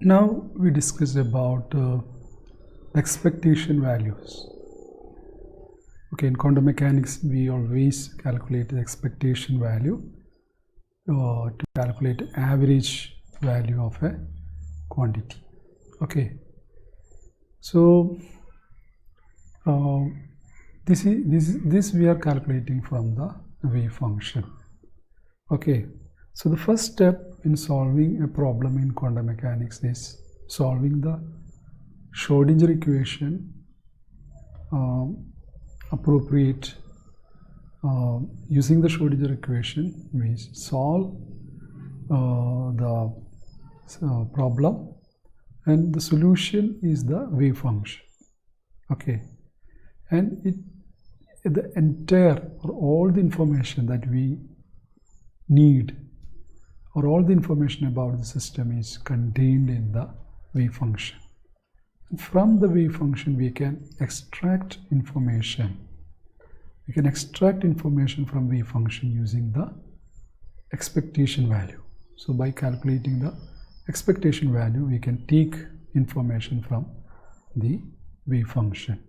Now we discussed about expectation values. Okay, in quantum mechanics we always calculate the expectation value to calculate average value of a quantity. Okay, so this we are calculating from the wave function. Okay, so the first step in solving a problem in quantum mechanics is solving the Schrödinger equation appropriate. Using the Schrödinger equation, we solve the problem, and the solution is the wave function. Okay, and the entire or all the information that we need or all the information about the system is contained in the wave function. From the wave function we can extract information. We can extract information from wave function using the expectation value. So by calculating the expectation value, we can take information from the wave function.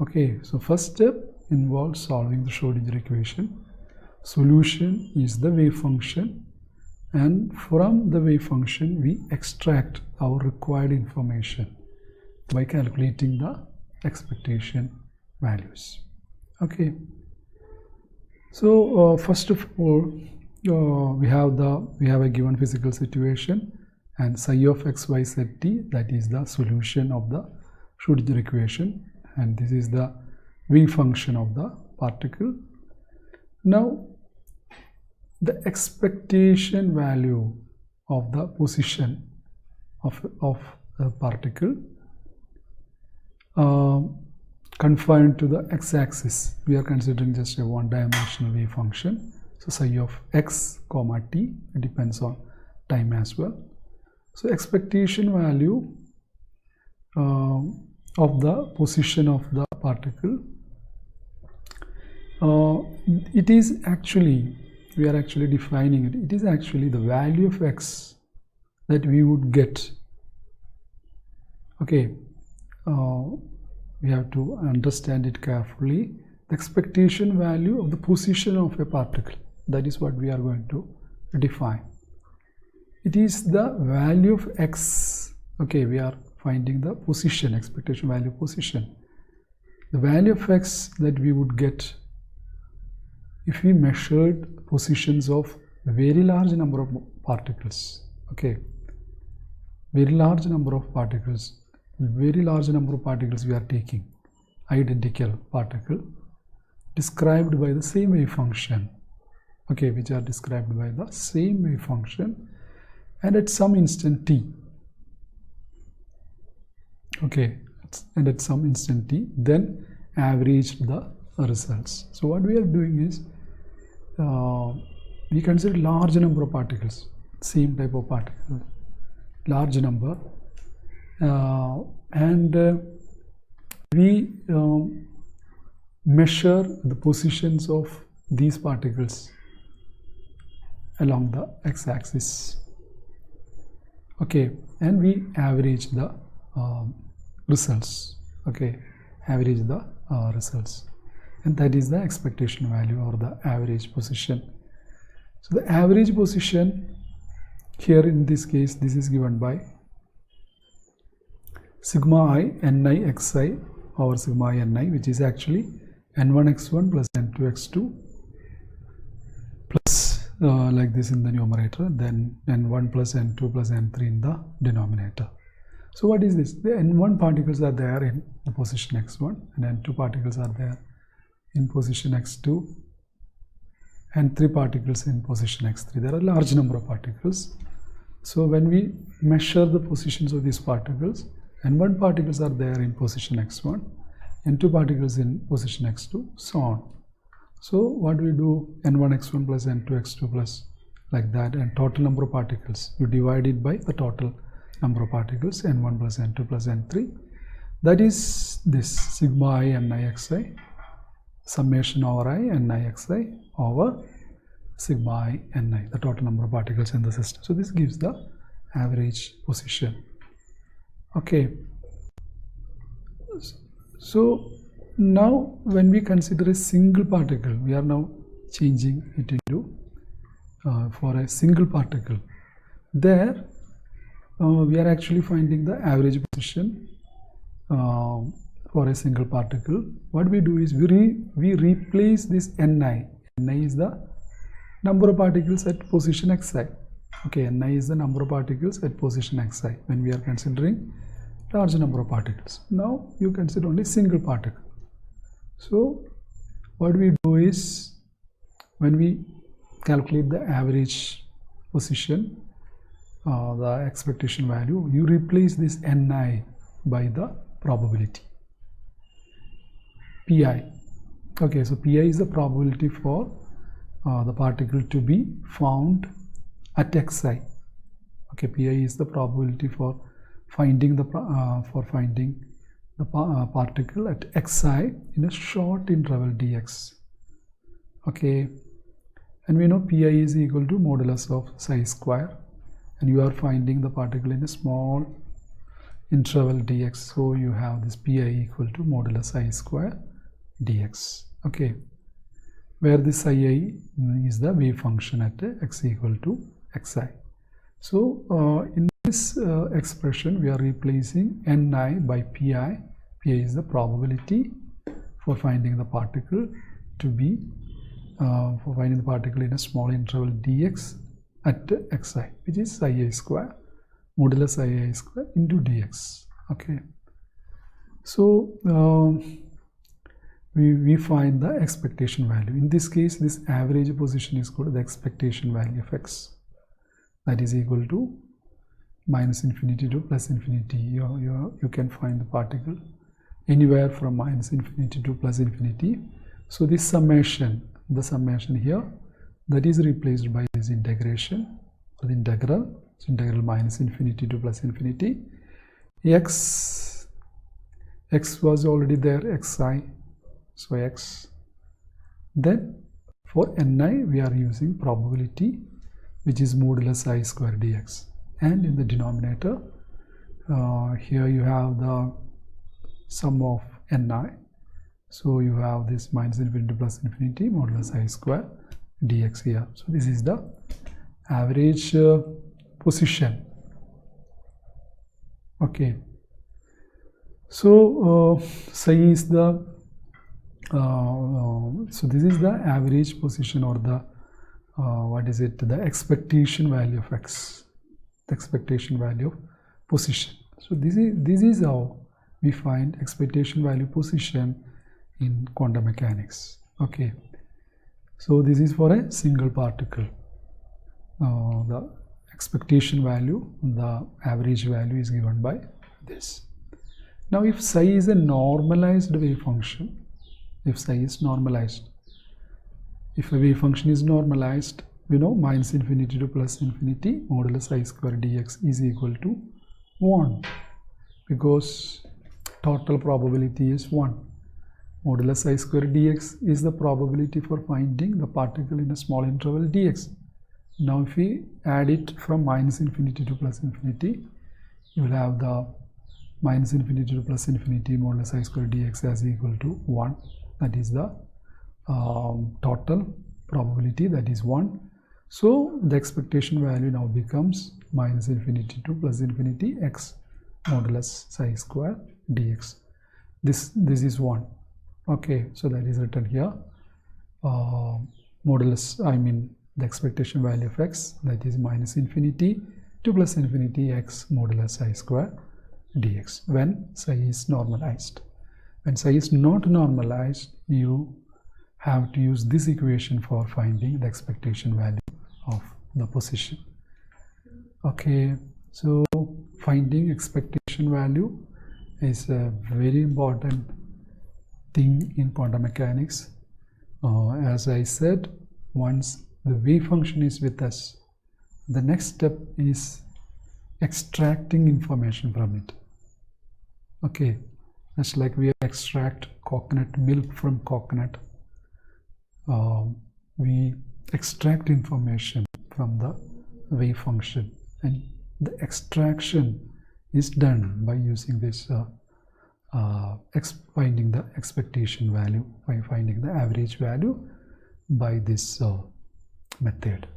Okay, so first step involves solving the Schrödinger equation. Solution is the wave function, and from the wave function we extract our required information by calculating the expectation values. Okay, so first of all we have a given physical situation, and psi of x, y, z, t, that is the solution of the Schrödinger equation, and this is the wave function of the particle. Now the expectation value of the position of a particle confined to the x-axis. We are considering just a one-dimensional wave function. So psi of x comma t depends on time as well. So expectation value of the position of the particle, it is actually, we are actually defining it, it is actually the value of x that we would get. Okay, we have to understand it carefully. The expectation value of the position of a particle, that is what we are going to define. It is the value of x. Okay, we are finding the position, expectation value position. The value of x that we would get if we measured positions of a very large number of particles. Okay, very large number of particles. Very large number of particles we are taking, identical particle described by the same wave function. Okay, which are described by the same wave function, and at some instant t. Okay, and at some instant t, then average the results. So what we are doing is we consider large number of particles, same type of particle, large number. And we measure the positions of these particles along the x-axis. Okay, and we average the results. Okay, average the results, and that is the expectation value or the average position. So the average position here in this case, this is given by sigma I ni xi over sigma I ni, which is actually n1 x1 plus n2 x2 plus like this in the numerator, then n1 plus n2 plus n3 in the denominator. So what is this? The n1 particles are there in the position x1, and n2 particles are there in position x2, and 3 particles in position x3. There are a large number of particles. So when we measure the positions of these particles, n1 particles are there in position x1, n2 particles in position x2, so on. So what we do, n1 x1 plus n2 x2 plus like that, and total number of particles, you divide it by the total number of particles, n1 plus n2 plus n3, that is this sigma I ni xi summation over I ni xi over sigma I ni, the total number of particles in the system. So this gives the average position. Okay, so now when we consider a single particle, we are now changing it into for a single particle. There we are actually finding the average position for a single particle. What we do is we replace this Ni. Ni is the number of particles at position xi. Okay, Ni is the number of particles at position xi when we are considering large number of particles. Now you consider only single particle. So what we do is, when we calculate the average position, the expectation value, you replace this Ni by the probability Pi. Okay, so Pi is the probability for the particle to be found at xi. Okay, Pi is the probability for finding the particle at xi in a short interval dx. Okay, and we know Pi is equal to modulus of psi square, and you are finding the particle in a small interval dx, so you have this Pi equal to modulus psi square dx. Okay, where this I is the wave function at x equal to xi. So in this expression we are replacing Ni by Pi. Pi is the probability for finding the particle to be in a small interval dx at xi, which is I square modulus I square into dx. Okay, so we find the expectation value. In this case, this average position is called the expectation value of x, that is equal to minus infinity to plus infinity. You can find the particle anywhere from minus infinity to plus infinity. So this summation, the summation here, that is replaced by this integration, or the integral. So integral minus infinity to plus infinity. X was already there, xi, so x. Then for Ni we are using probability, which is modulus I square dx, and in the denominator here you have the sum of Ni, so you have this minus infinity plus infinity modulus I square dx here. So this is the average position. Okay, so psi is the so this is the average position, or the the expectation value of x, the expectation value of position. So this is how we find expectation value position in quantum mechanics. Okay, so this is for a single particle. The expectation value, the average value, is given by this. Now if psi is a normalized wave function, if psi is normalized, if a wave function is normalized, we know minus infinity to plus infinity modulus I square dx is equal to 1, because total probability is 1. Modulus I square dx is the probability for finding the particle in a small interval dx. Now if we add it from minus infinity to plus infinity, you will have the minus infinity to plus infinity modulus I square dx as equal to 1. That is the total probability, that is 1. So the expectation value now becomes minus infinity to plus infinity x modulus psi square dx. This is 1. Okay, so that is written here. The expectation value of x, that is minus infinity to plus infinity x modulus psi square dx when psi is normalized. When psi is not normalized, you have to use this equation for finding the expectation value of the position. Okay, so finding expectation value is a very important thing in quantum mechanics. As I said, once the wave function is with us, the next step is extracting information from it. Okay, that's like we extract coconut milk from coconut. We extract information from the wave function, and the extraction is done by using this finding the expectation value, by finding the average value by this method.